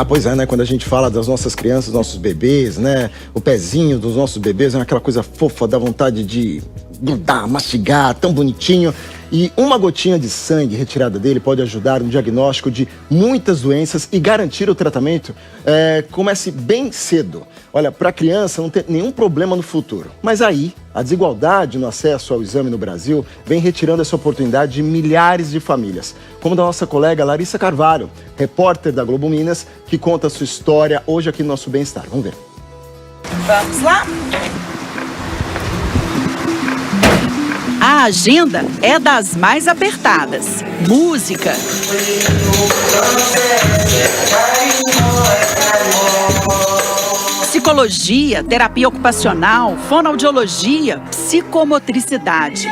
Ah, pois é, né? Quando a gente fala das nossas crianças, nossos bebês, né? O pezinho dos nossos bebês é aquela coisa fofa, dá vontade de grudar, mastigar, tão bonitinho. E uma gotinha de sangue retirada dele pode ajudar no diagnóstico de muitas doenças e garantir o tratamento comece bem cedo. Olha, para a criança não ter nenhum problema no futuro. Mas aí, a desigualdade no acesso ao exame no Brasil vem retirando essa oportunidade de milhares de famílias. Como da nossa colega Larissa Carvalho, repórter da Globo Minas, que conta a sua história hoje aqui no Nosso Bem-Estar. Vamos ver. Vamos lá? A agenda é das mais apertadas. Música, psicologia, terapia ocupacional, fonoaudiologia, psicomotricidade.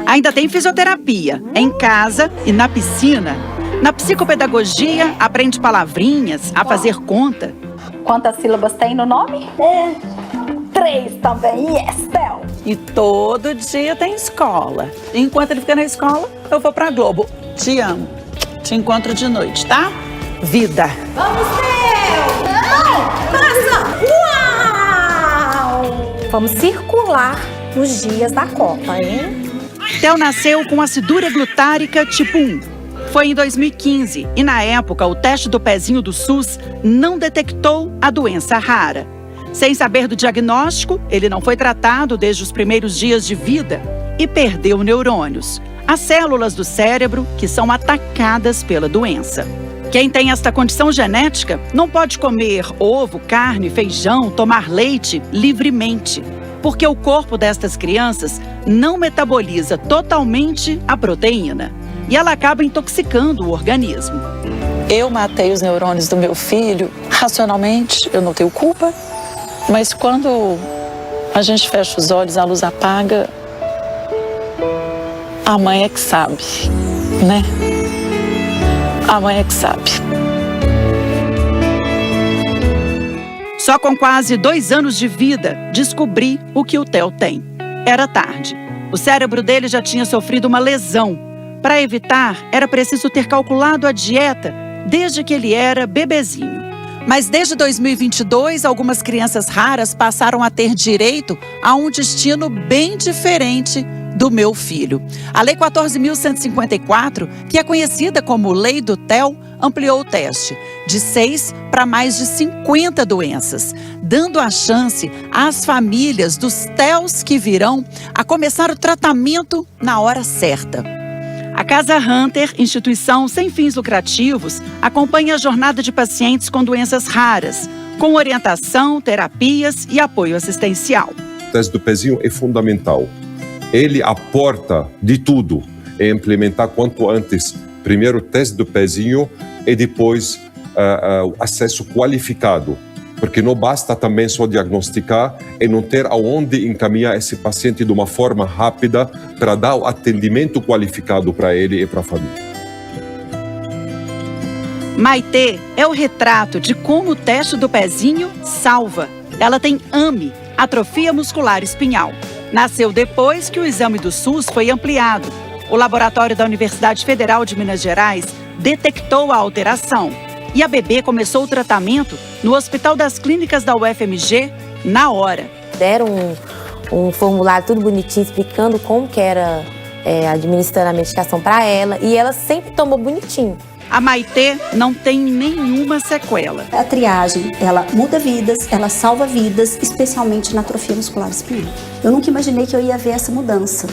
Ainda tem fisioterapia, em casa e na piscina. Na psicopedagogia, aprende palavrinhas, a fazer conta. Quantas sílabas tem no nome? 3 também, yes, Theo. E todo dia tem escola. Enquanto ele fica na escola, eu vou pra Globo. Te amo. Te encontro de noite, tá? Vida. Vamos, Theo! Não! Passa! Uau! Vamos circular nos dias da Copa, hein? Theo nasceu com acidura glutárica tipo 1. Foi em 2015 e, na época, o teste do pezinho do SUS não detectou a doença rara. Sem saber do diagnóstico, ele não foi tratado desde os primeiros dias de vida e perdeu neurônios, as células do cérebro que são atacadas pela doença. Quem tem esta condição genética não pode comer ovo, carne, feijão, tomar leite livremente, porque o corpo destas crianças não metaboliza totalmente a proteína e ela acaba intoxicando o organismo. Eu matei os neurônios do meu filho, racionalmente, eu não tenho culpa. Mas quando a gente fecha os olhos, a luz apaga, a mãe é que sabe, né? A mãe é que sabe. Só com quase 2 anos de vida, descobri o que o Theo tem. Era tarde. O cérebro dele já tinha sofrido uma lesão. Para evitar, era preciso ter calculado a dieta desde que ele era bebezinho. Mas desde 2022, algumas crianças raras passaram a ter direito a um destino bem diferente do meu filho. A Lei 14.154, que é conhecida como Lei do Theo, ampliou o teste de 6 para mais de 50 doenças, dando a chance às famílias dos Theos que virão a começar o tratamento na hora certa. A Casa Hunter, instituição sem fins lucrativos, acompanha a jornada de pacientes com doenças raras, com orientação, terapias e apoio assistencial. O teste do pezinho é fundamental. Ele aporta de tudo. É implementar quanto antes, primeiro o teste do pezinho e depois o acesso qualificado. Porque não basta também só diagnosticar e não ter aonde encaminhar esse paciente de uma forma rápida para dar o atendimento qualificado para ele e para a família. Maitê é o retrato de como o teste do pezinho salva. Ela tem AME, atrofia muscular espinhal. Nasceu depois que o exame do SUS foi ampliado. O laboratório da Universidade Federal de Minas Gerais detectou a alteração. E a bebê começou o tratamento no Hospital das Clínicas da UFMG na hora. Deram um formulário tudo bonitinho, explicando como que era administrando a medicação para ela. E ela sempre tomou bonitinho. A Maitê não tem nenhuma sequela. A triagem, ela muda vidas, ela salva vidas, especialmente na atrofia muscular espinhal. Eu nunca imaginei que eu ia ver essa mudança.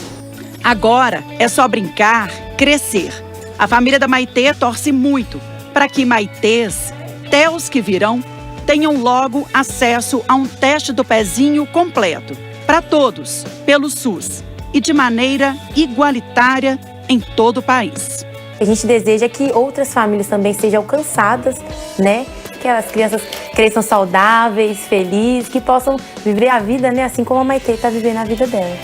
Agora é só brincar, crescer. A família da Maitê torce muito para que Maitês, Theos que virão, tenham logo acesso a um teste do pezinho completo, para todos, pelo SUS, e de maneira igualitária em todo o país. A gente deseja que outras famílias também sejam alcançadas, né? Que as crianças cresçam saudáveis, felizes, que possam viver a vida, né? Assim como a Maitê está vivendo a vida dela.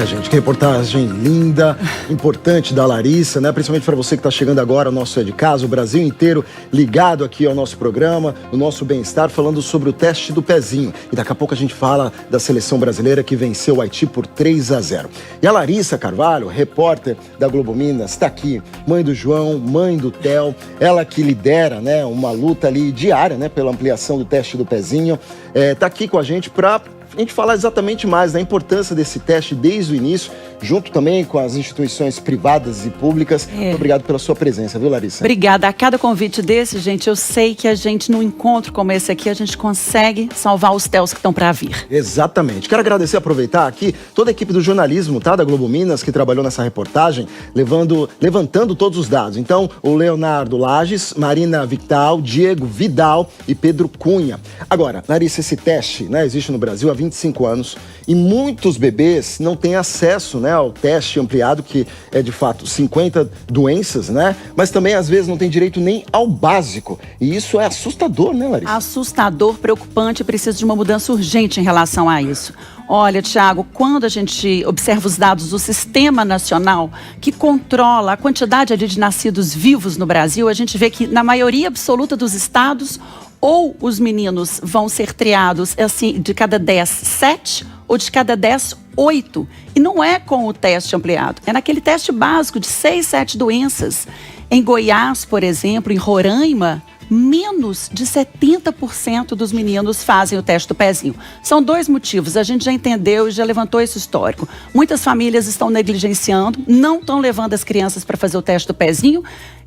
Gente, que reportagem linda, importante da Larissa, né? Principalmente para você que está chegando agora ao nosso É de Casa, o Brasil inteiro ligado aqui ao nosso programa, o nosso bem-estar, falando sobre o teste do pezinho. E daqui a pouco a gente fala da seleção brasileira que venceu o Haiti por 3-0. E a Larissa Carvalho, repórter da Globo Minas, está aqui, mãe do João, mãe do Theo, ela que lidera, né, uma luta ali diária, né, pela ampliação do teste do pezinho, tá aqui com a gente para a gente falar exatamente mais da importância desse teste desde o início, junto também com as instituições privadas e públicas. Obrigado pela sua presença, viu, Larissa? Obrigada. A cada convite desse, gente, eu sei que a gente, num encontro como esse aqui, a gente consegue salvar os Theos que estão para vir. Exatamente. Quero agradecer, aproveitar aqui toda a equipe do jornalismo, tá, da Globo Minas, que trabalhou nessa reportagem, levantando todos os dados. Então, o Leonardo Lages, Marina Vital, Diego Vidal e Pedro Cunha. Agora, Larissa, esse teste, né, existe no Brasil há 25 anos e muitos bebês não têm acesso, né, ao teste ampliado, que é de fato 50 doenças, né? Mas também às vezes não tem direito nem ao básico. E isso é assustador, né, Larissa? Assustador, preocupante, precisa de uma mudança urgente em relação a isso. Olha, Tiago, quando a gente observa os dados do Sistema Nacional, que controla a quantidade ali de nascidos vivos no Brasil, a gente vê que na maioria absoluta dos estados, ou os meninos vão ser triados, assim, de cada 10, 7, ou de cada 10, 8. E não é com o teste ampliado, é naquele teste básico de 6, 7 doenças. Em Goiás, por exemplo, em Roraima, menos de 70% dos meninos fazem o teste do pezinho. São 2 motivos, a gente já entendeu e já levantou esse histórico. Muitas famílias estão negligenciando, não estão levando as crianças para fazer o teste do pezinho,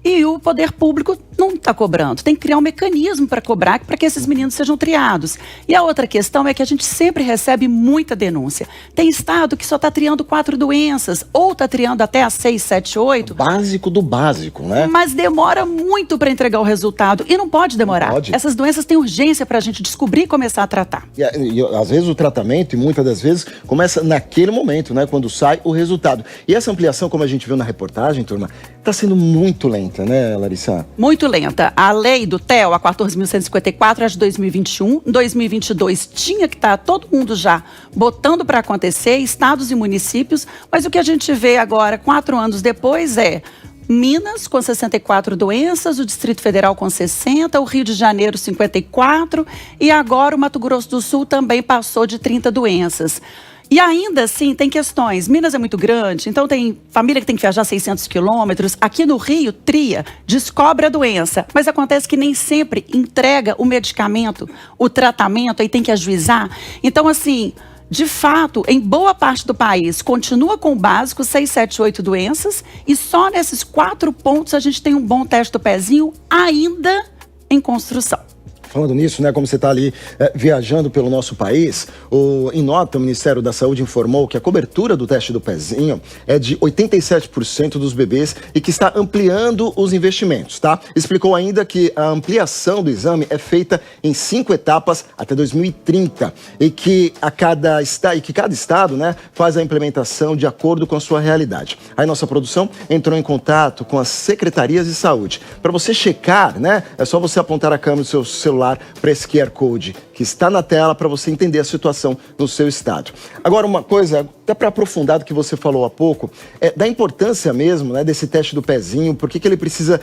e o poder público não está cobrando. Tem que criar um mecanismo para cobrar, para que esses meninos sejam triados. E a outra questão é que a gente sempre recebe muita denúncia. Tem estado que só está triando 4 doenças, ou está triando até as 6, 7, 8. O básico do básico, né? Mas demora muito para entregar o resultado. E não pode demorar. Não pode. Essas doenças têm urgência para a gente descobrir e começar a tratar. E às vezes o tratamento, e muitas das vezes, começa naquele momento, né? Quando sai o resultado. E essa ampliação, como a gente viu na reportagem, turma, está sendo muito lenta, né, Larissa? Muito lenta. A lei do TEL, a 14.154, é de 2021. Em 2022 tinha que estar todo mundo já botando para acontecer, estados e municípios. Mas o que a gente vê agora, 4 anos depois, é Minas com 64 doenças, o Distrito Federal com 60, o Rio de Janeiro 54 e agora o Mato Grosso do Sul também passou de 30 doenças. E ainda assim, tem questões. Minas é muito grande, então tem família que tem que viajar 600 quilômetros. Aqui no Rio, tria, descobre a doença. Mas acontece que nem sempre entrega o medicamento, o tratamento, aí tem que ajuizar. Então, assim, de fato, em boa parte do país, continua com o básico, 6, 7, 8 doenças. E só nesses 4 pontos a gente tem um bom teste do pezinho ainda em construção. Falando nisso, né, como você está ali viajando pelo nosso país, em nota, o Ministério da Saúde informou que a cobertura do teste do pezinho é de 87% dos bebês e que está ampliando os investimentos, tá? Explicou ainda que a ampliação do exame é feita em 5 etapas até 2030 e que cada estado, né, faz a implementação de acordo com a sua realidade. Aí nossa produção entrou em contato com as secretarias de saúde. Para você checar, né, é só você apontar a câmera do seu celular para esse QR Code que está na tela para você entender a situação no seu estado. Agora, uma coisa, até para aprofundar do que você falou há pouco, da importância mesmo, né, desse teste do pezinho, por que ele precisa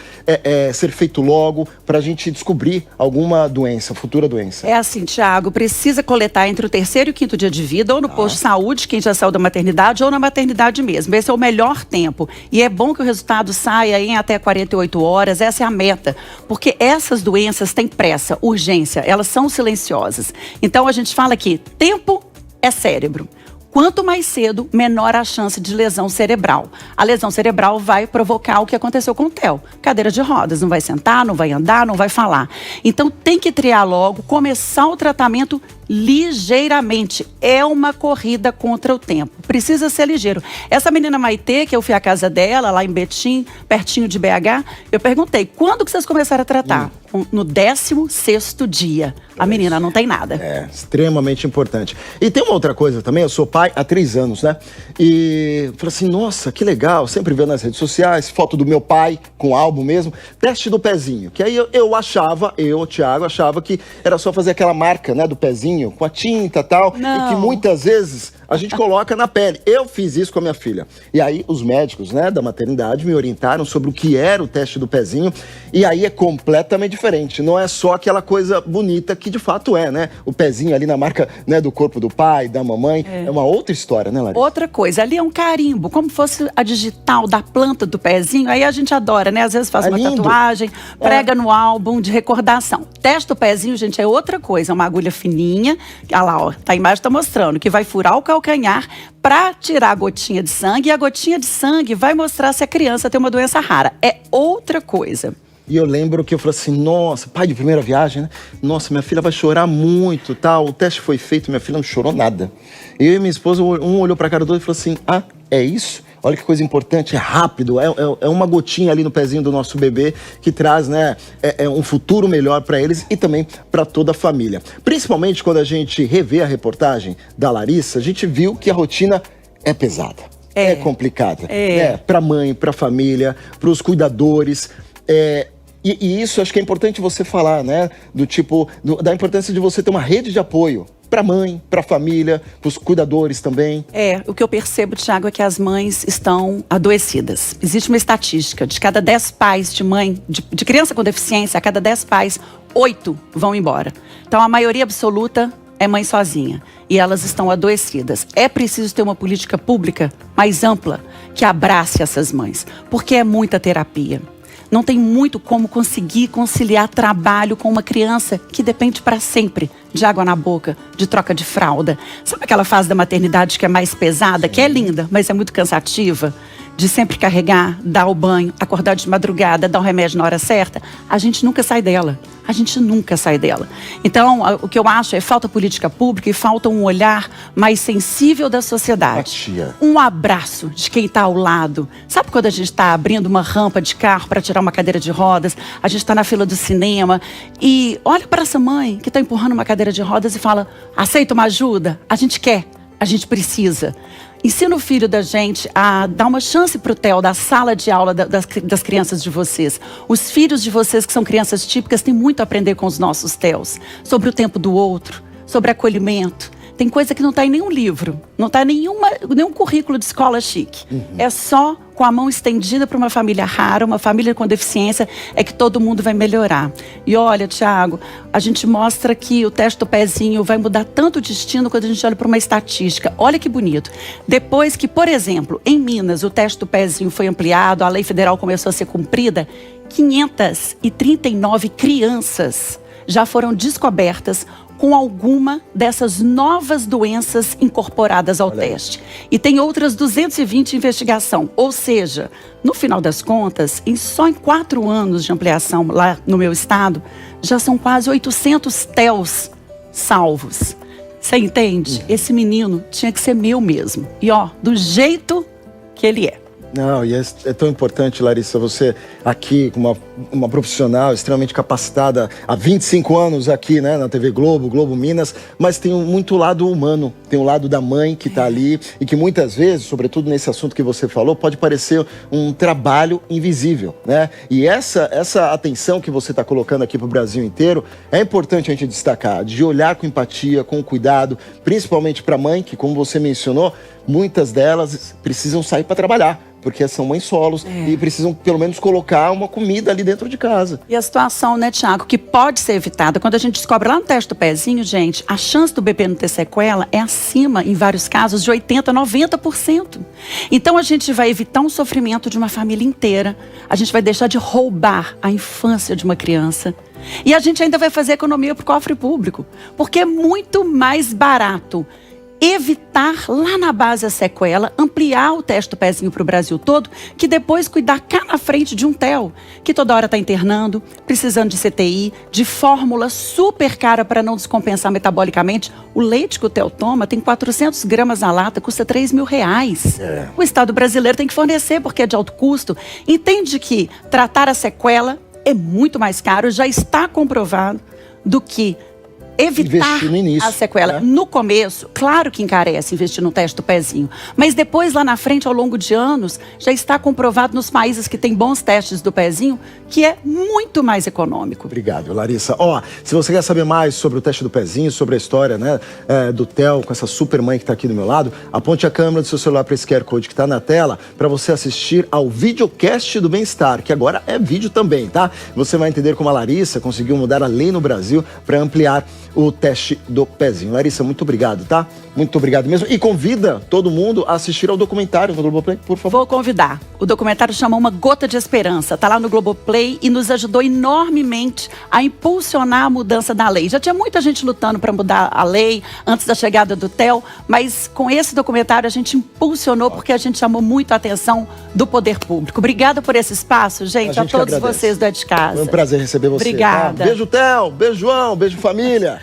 ser feito logo para a gente descobrir alguma doença, futura doença. É assim, Tiago, precisa coletar entre o 3º e o 5º dia de vida, ou no posto de saúde, quem já saiu da maternidade, ou na maternidade mesmo. Esse é o melhor tempo. E é bom que o resultado saia em até 48 horas, essa é a meta. Porque essas doenças têm pressa, urgência, elas são silenciosas. Então a gente fala que tempo é cérebro. Quanto mais cedo, menor a chance de lesão cerebral. A lesão cerebral vai provocar o que aconteceu com o Theo. Cadeira de rodas, não vai sentar, não vai andar, não vai falar. Então tem que triar logo, começar o tratamento ligeiramente. É uma corrida contra o tempo. Precisa ser ligeiro. Essa menina Maitê, que eu fui à casa dela, lá em Betim, pertinho de BH, eu perguntei, quando que vocês começaram a tratar? No 16º dia. A menina não tem nada. É, extremamente importante. E tem uma outra coisa também, eu sou pai há 3 anos, né? E falei assim, nossa, que legal, sempre vendo nas redes sociais, foto do meu pai, com álbum mesmo, teste do pezinho. Que aí eu, Thiago, achava que era só fazer aquela marca, né, do pezinho, com a tinta e tal. Não. E que muitas vezes a gente coloca na pele. Eu fiz isso com a minha filha. E aí os médicos, né, da maternidade me orientaram sobre o que era o teste do pezinho. E aí é completamente diferente. Não é só aquela coisa bonita que de fato é, né? O pezinho ali na marca, né, do corpo do pai, da mamãe. É uma outra história, né, Larissa? Outra coisa, ali é um carimbo, como fosse a digital da planta do pezinho. Aí a gente adora, né? Às vezes faz uma tatuagem, prega no álbum de recordação. Testa o pezinho, gente, é outra coisa. É uma agulha fininha, olha lá, ó, a imagem tá mostrando, que vai furar o calcanhar para tirar a gotinha de sangue. E a gotinha de sangue vai mostrar se a criança tem uma doença rara. É outra coisa. E eu lembro que eu falei assim, nossa, pai de primeira viagem, né? Nossa, minha filha vai chorar muito, tal. O teste foi feito, minha filha não chorou nada. Eu e minha esposa, um olhou pra cara do outro e falou assim, ah, é isso? Olha que coisa importante, é rápido, é uma gotinha ali no pezinho do nosso bebê que traz, né, um futuro melhor para eles e também para toda a família. Principalmente quando a gente revê a reportagem da Larissa, a gente viu que a rotina é pesada, é complicada. Para a mãe, para a família, para os cuidadores. E isso acho que é importante você falar, né, do tipo, da importância de você ter uma rede de apoio. Para a mãe, para a família, para os cuidadores também. O que eu percebo, Thiago, é que as mães estão adoecidas. Existe uma estatística, de cada 10 pais de mãe, de criança com deficiência, a cada 10 pais, 8 vão embora. Então a maioria absoluta é mãe sozinha e elas estão adoecidas. É preciso ter uma política pública mais ampla que abrace essas mães, porque é muita terapia. Não tem muito como conseguir conciliar trabalho com uma criança que depende para sempre de água na boca, de troca de fralda. Sabe aquela fase da maternidade que é mais pesada, que é linda, mas é muito cansativa? De sempre carregar, dar o banho, acordar de madrugada, dar o remédio na hora certa. A gente nunca sai dela. A gente nunca sai dela. Então, o que eu acho é falta política pública e falta um olhar mais sensível da sociedade. Um abraço de quem está ao lado. Sabe quando a gente está abrindo uma rampa de carro para tirar uma cadeira de rodas? A gente está na fila do cinema e olha para essa mãe que está empurrando uma cadeira de rodas e fala, aceita uma ajuda? A gente quer, a gente precisa. Ensina o filho da gente a dar uma chance para o Theo da sala de aula das crianças de vocês. Os filhos de vocês que são crianças típicas têm muito a aprender com os nossos Theos. Sobre o tempo do outro, sobre acolhimento. Tem coisa que não está em nenhum livro, não está em nenhum currículo de escola chique. É só com a mão estendida para uma família rara, uma família com deficiência, é que todo mundo vai melhorar. E olha, Thiago, a gente mostra que o teste do pezinho vai mudar tanto o destino quando a gente olha para uma estatística. Olha que bonito. Depois que, por exemplo, em Minas, o teste do pezinho foi ampliado, a lei federal começou a ser cumprida, 539 crianças já foram descobertas com alguma dessas novas doenças incorporadas ao teste. E tem outras 220 em investigação. Ou seja, no final das contas, só em 4 anos de ampliação lá no meu estado, já são quase 800 TELs salvos. Você entende? Esse menino tinha que ser meu mesmo. E ó, do jeito que ele é. Não, e é tão importante, Larissa, você aqui, com uma profissional extremamente capacitada, há 25 anos aqui, né, na TV Globo, Globo Minas, mas tem muito lado humano, tem o lado da mãe que está ali e que muitas vezes, sobretudo nesse assunto que você falou, pode parecer um trabalho invisível, né? E essa atenção que você está colocando aqui para o Brasil inteiro, é importante a gente destacar, de olhar com empatia, com cuidado, principalmente para a mãe, que como você mencionou, muitas delas precisam sair para trabalhar, porque são mães solos e precisam pelo menos colocar uma comida ali dentro de casa. E a situação, né, Thiago, que pode ser evitada, quando a gente descobre lá no teste do pezinho, gente, a chance do bebê não ter sequela é acima, em vários casos, de 80%, 90%. Então a gente vai evitar um sofrimento de uma família inteira, a gente vai deixar de roubar a infância de uma criança. E a gente ainda vai fazer economia para o cofre público, porque é muito mais barato evitar lá na base a sequela, ampliar o teste do pezinho para o Brasil todo, que depois cuidar cá na frente de um TEL, que toda hora está internando, precisando de CTI, de fórmula super cara para não descompensar metabolicamente. O leite que o TEL toma tem 400 gramas na lata, custa R$3.000. O Estado brasileiro tem que fornecer porque é de alto custo. Entende que tratar a sequela é muito mais caro, já está comprovado, do que evitar Investir no início, a sequela. né? No começo, claro que encarece investir no teste do pezinho, mas depois, lá na frente, ao longo de anos, já está comprovado nos países que têm bons testes do pezinho que é muito mais econômico. Obrigado, Larissa. Ó, se você quer saber mais sobre o teste do pezinho, sobre a história, né, do Theo com essa super mãe que está aqui do meu lado, aponte a câmera do seu celular para esse QR Code que está na tela para você assistir ao videocast do Bem-Estar, que agora é vídeo também, tá? Você vai entender como a Larissa conseguiu mudar a lei no Brasil para ampliar o teste do pezinho. Larissa, muito obrigado, tá? Muito obrigado mesmo. E convida todo mundo a assistir ao documentário no Globoplay, por favor. Vou convidar. O documentário chama Uma Gota de Esperança. Tá lá no Globoplay e nos ajudou enormemente a impulsionar a mudança da lei. Já tinha muita gente lutando para mudar a lei antes da chegada do Theo, mas com esse documentário a gente impulsionou porque a gente chamou muito a atenção do poder público. Obrigada por esse espaço, gente. A gente que todos agradece. vocês do É de Casa. Foi um prazer receber você. Obrigada. Tá? Beijo, Theo. Beijo, João. Beijo, família.